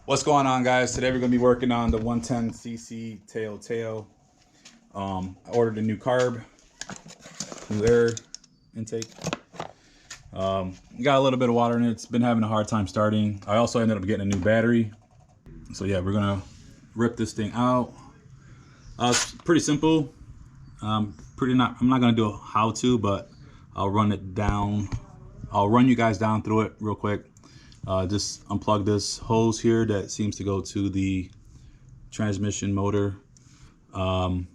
What's going on, guys? Today we're going to be working on the 110cc Tao Tao. I ordered a new carb, new air intake. Got a little bit of water in it. It's been having a hard time starting. I also ended up getting a new battery. So yeah, we're going to rip this thing out. It's pretty simple. I'm not going to do a how-to, but I'll run it down. I'll run you guys down through it real quick. Just unplug this hose here that seems to go to the transmission motor. Unhook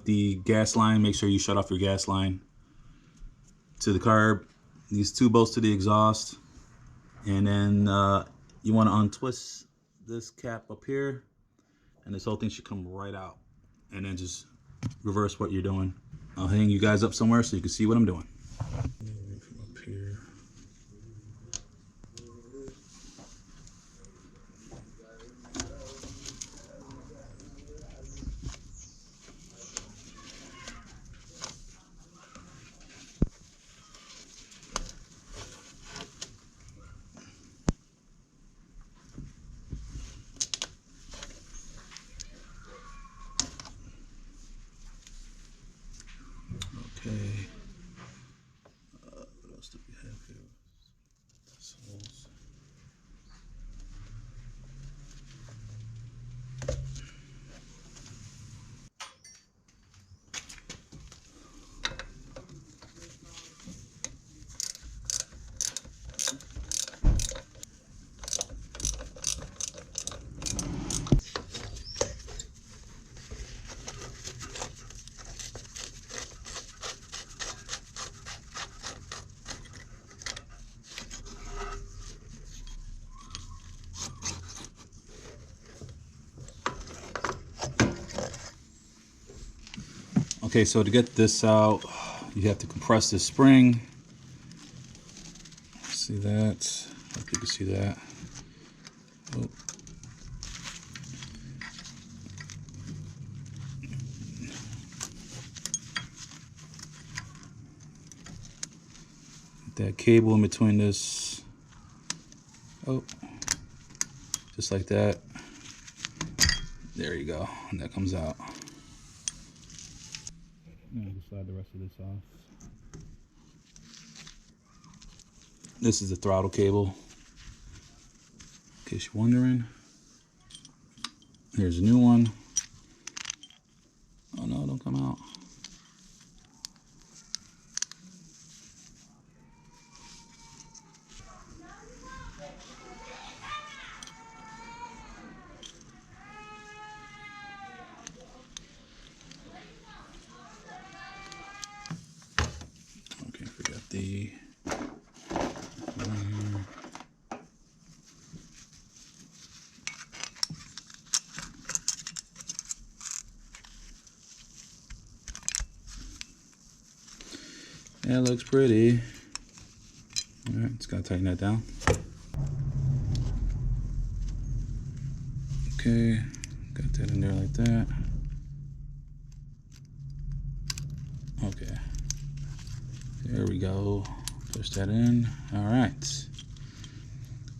the gas line. Make sure you shut off your gas line to the carb. These two bolts to the exhaust. And then you want to untwist this cap up here. And this whole thing should come right out. And then just reverse what you're doing. I'll hang you guys up somewhere so you can see what I'm doing. From up here. Okay. What else do we have here? This hose. Okay, so to get this out, you have to compress this spring. See that? I hope you can see that. Oh. That cable in between this. Oh, just like that. There you go, and that comes out. And just slide the rest of this off. This is the throttle cable, in case you're wondering. Here's a new one. Oh no, don't come out. Okay, forgot the that looks pretty. All right, just gotta tighten that down. Okay, got that in there like that. Okay, there we go. Push that in. All right,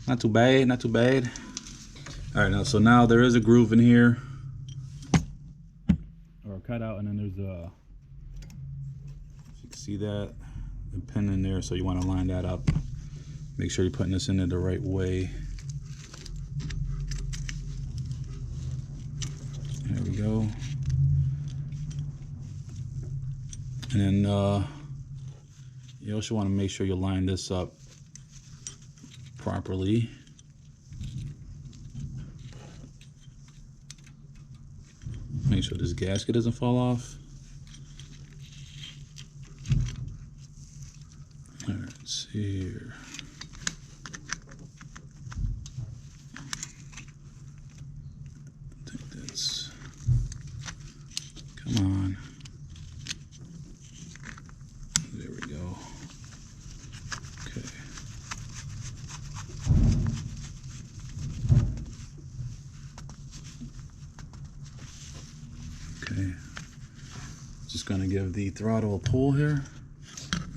not too bad, not too bad. All right, so now there is a groove in here, or a cutout, and then there's a, you can see that, the pin in there, so you want to line that up. Make sure you're putting this in there the right way. There we go. And then you also want to make sure you line this up properly. Make sure this gasket doesn't fall off. All right, let's see here. I think that's, come on. There we go. Okay. Okay. Just gonna give the throttle a pull here.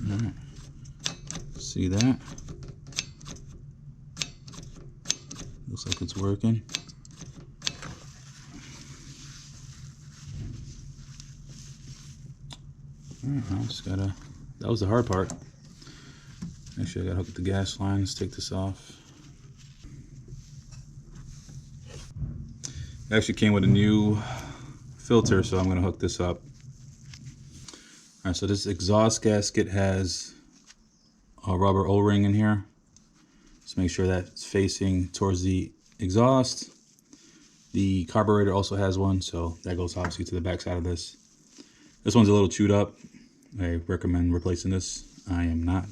All right. See that? Looks like it's working. I just gotta, that was the hard part. Actually, I gotta hook up the gas line. Let's take this off. It actually came with a new filter, so I'm gonna hook this up. All right, so this exhaust gasket has a rubber O-ring in here. Just make sure that's facing towards the exhaust. The carburetor also has one, so that goes obviously to the back side of this. This one's a little chewed up. I recommend replacing this. I am not.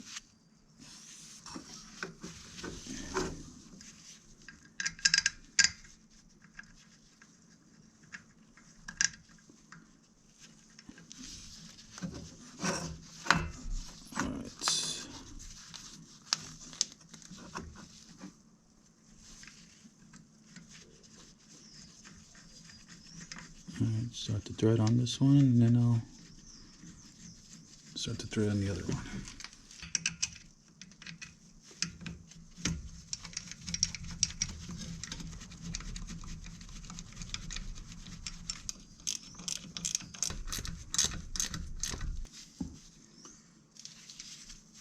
Alright, start the thread on this one, and then I'll start the thread on the other one.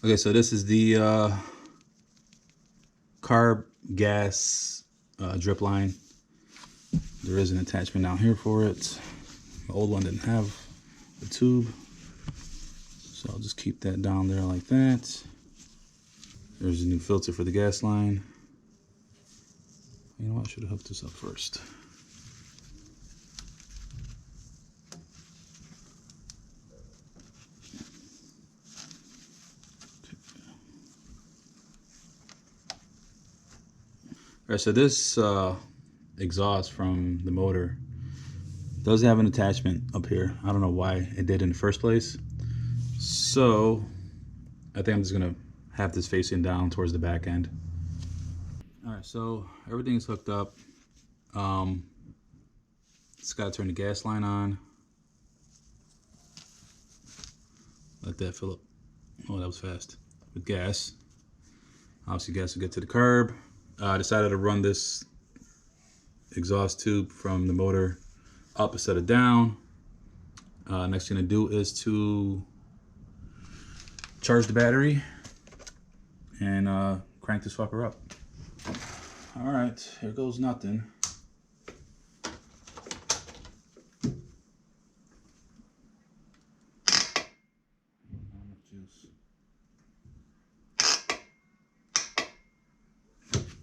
Okay, so this is the carb gas drip line. There is an attachment down here for it. The old one didn't have a tube, so I'll just keep that down there like that. There's a new filter for the gas line. You know what, I should have hooked this up first. All right, so this exhaust from the motor does have an attachment up here. I don't know why it did in the first place. So I think I'm just gonna have this facing down towards the back end. All right, so everything's hooked up. Just gotta turn the gas line on. Let that fill up. Oh, that was fast. With gas. Obviously gas will get to the curb. I decided to run this exhaust tube from the motor up instead of down. Next thing to do is to charge the battery and crank this fucker up. All right, here goes nothing.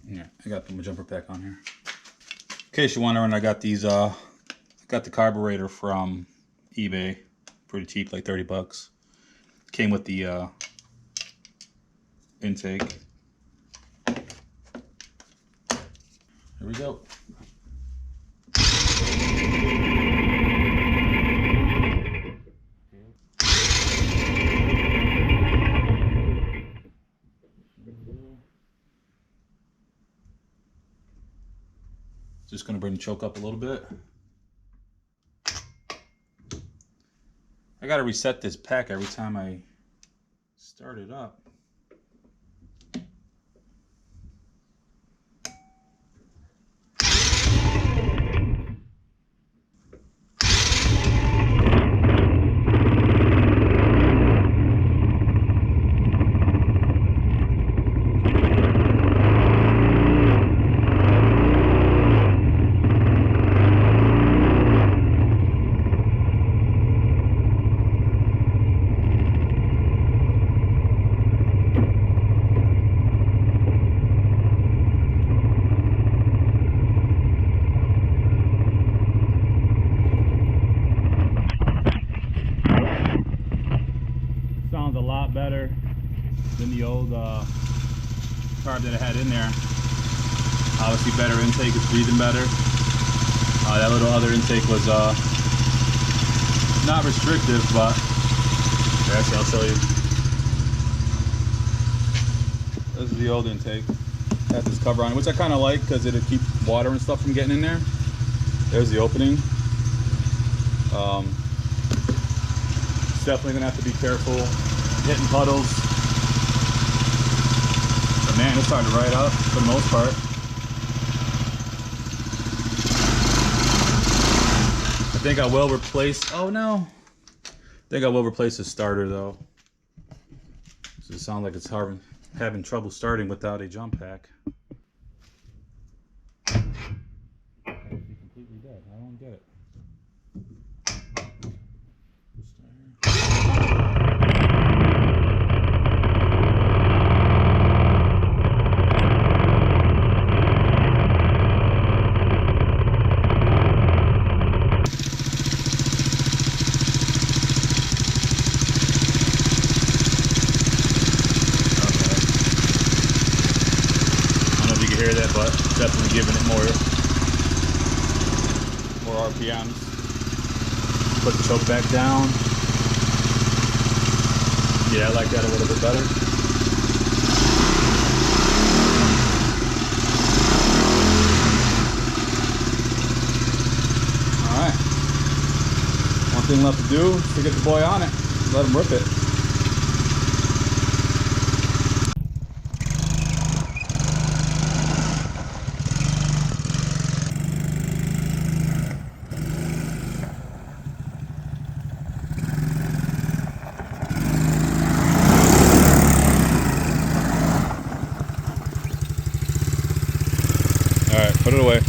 Yeah, I got my jumper pack on here. In case you're wondering, I got these. I got the carburetor from eBay, pretty cheap, like 30 bucks. Came with the intake. Here we go. Just gonna bring the choke up a little bit. I gotta reset this pack every time I start it up. Sounds a lot better than the old carb that I had in there. Obviously better intake, it's breathing better. That little other intake was not restrictive, but actually I'll show you. This is the old intake. Had this cover on it, which I kind of like because it'll keep water and stuff from getting in there. There's the opening. Definitely gonna have to be careful hitting puddles. But man, it's starting to ride up for the most part. think I will replace, oh no. I think I will replace the starter though. So it sounds like it's having trouble starting without a jump pack. Completely dead. I don't get it. Hear that, but definitely giving it more RPMs. Put the choke back down. Yeah, I like that a little bit better. All right. One thing left to do is to get the boy on it. Let him rip it. All right, put it away.